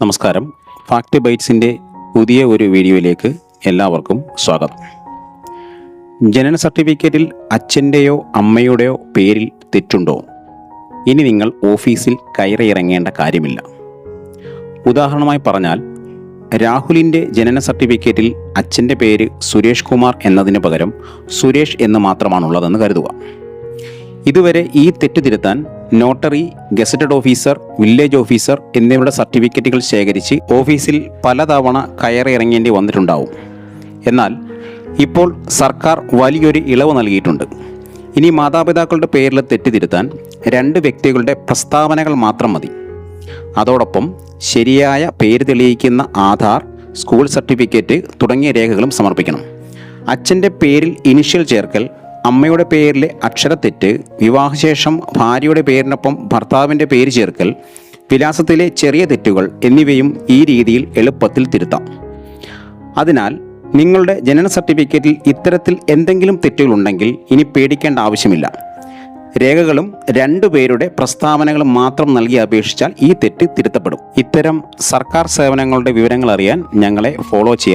നമസ്കാരം. ഫാക്ട് ബൈറ്റ്സിൻ്റെ പുതിയ ഒരു വീഡിയോയിലേക്ക് എല്ലാവർക്കും സ്വാഗതം. ജനന സർട്ടിഫിക്കറ്റിൽ അച്ഛൻ്റെയോ അമ്മയുടെയോ പേരിൽ തെറ്റുണ്ടോ? ഇനി നിങ്ങൾ ഓഫീസിൽ കയറിയിറങ്ങേണ്ട കാര്യമില്ല. ഉദാഹരണമായി പറഞ്ഞാൽ, രാഹുലിൻ്റെ ജനന സർട്ടിഫിക്കറ്റിൽ അച്ഛൻ്റെ പേര് സുരേഷ് കുമാർ എന്നതിന് പകരം സുരേഷ് എന്ന് മാത്രമാണുള്ളതെന്ന് കരുതുക. ഇതുവരെ ഈ തെറ്റ് തിരുത്താൻ notary, gazetted officer, village officer എന്നിവരുടെ സർട്ടിഫിക്കറ്റുകൾ ശേഖരിച്ച് ഓഫീസിൽ പലതവണ കയറിയിറങ്ങേണ്ടി വന്നിട്ടുണ്ടാവും. എന്നാൽ ഇപ്പോൾ സർക്കാർ വലിയൊരു ഇളവ് നൽകിയിട്ടുണ്ട്. ഇനി മാതാപിതാക്കളുടെ പേരിൽ തെറ്റ് തിരുത്താൻ 2 വ്യക്തികളുടെ പ്രസ്താവനകൾ മാത്രം മതി. അതോടൊപ്പം ശരിയായ പേര് തെളിയിക്കുന്ന ആധാർ, സ്കൂൾ സർട്ടിഫിക്കറ്റ് തുടങ്ങിയ രേഖകളും സമർപ്പിക്കണം. അച്ഛൻ്റെ പേരിൽ ഇനിഷ്യൽ ചേർക്കൽ, അമ്മയുടെ പേരിലെ അക്ഷരത്തെറ്റ്, വിവാഹശേഷം ഭാര്യയുടെ പേരിനൊപ്പം ഭർത്താവിൻ്റെ പേര് ചേർക്കൽ, വിലാസത്തിലെ ചെറിയ തെറ്റുകൾ എന്നിവയും ഈ രീതിയിൽ എളുപ്പത്തിൽ തിരുത്താം. അതിനാൽ നിങ്ങളുടെ ജനന സർട്ടിഫിക്കറ്റിൽ ഇത്തരത്തിൽ എന്തെങ്കിലും തെറ്റുകളുണ്ടെങ്കിൽ ഇനി പേടിക്കേണ്ട ആവശ്യമില്ല. രേഖകളും 2 പേരുടെ പ്രസ്താവനകളും മാത്രം നൽകി അപേക്ഷിച്ചാൽ ഈ തെറ്റ് തിരുത്തപ്പെടും. ഇത്തരം സർക്കാർ സേവനങ്ങളുടെ വിവരങ്ങൾ അറിയാൻ ഞങ്ങളെ ഫോളോ ചെയ്യാൻ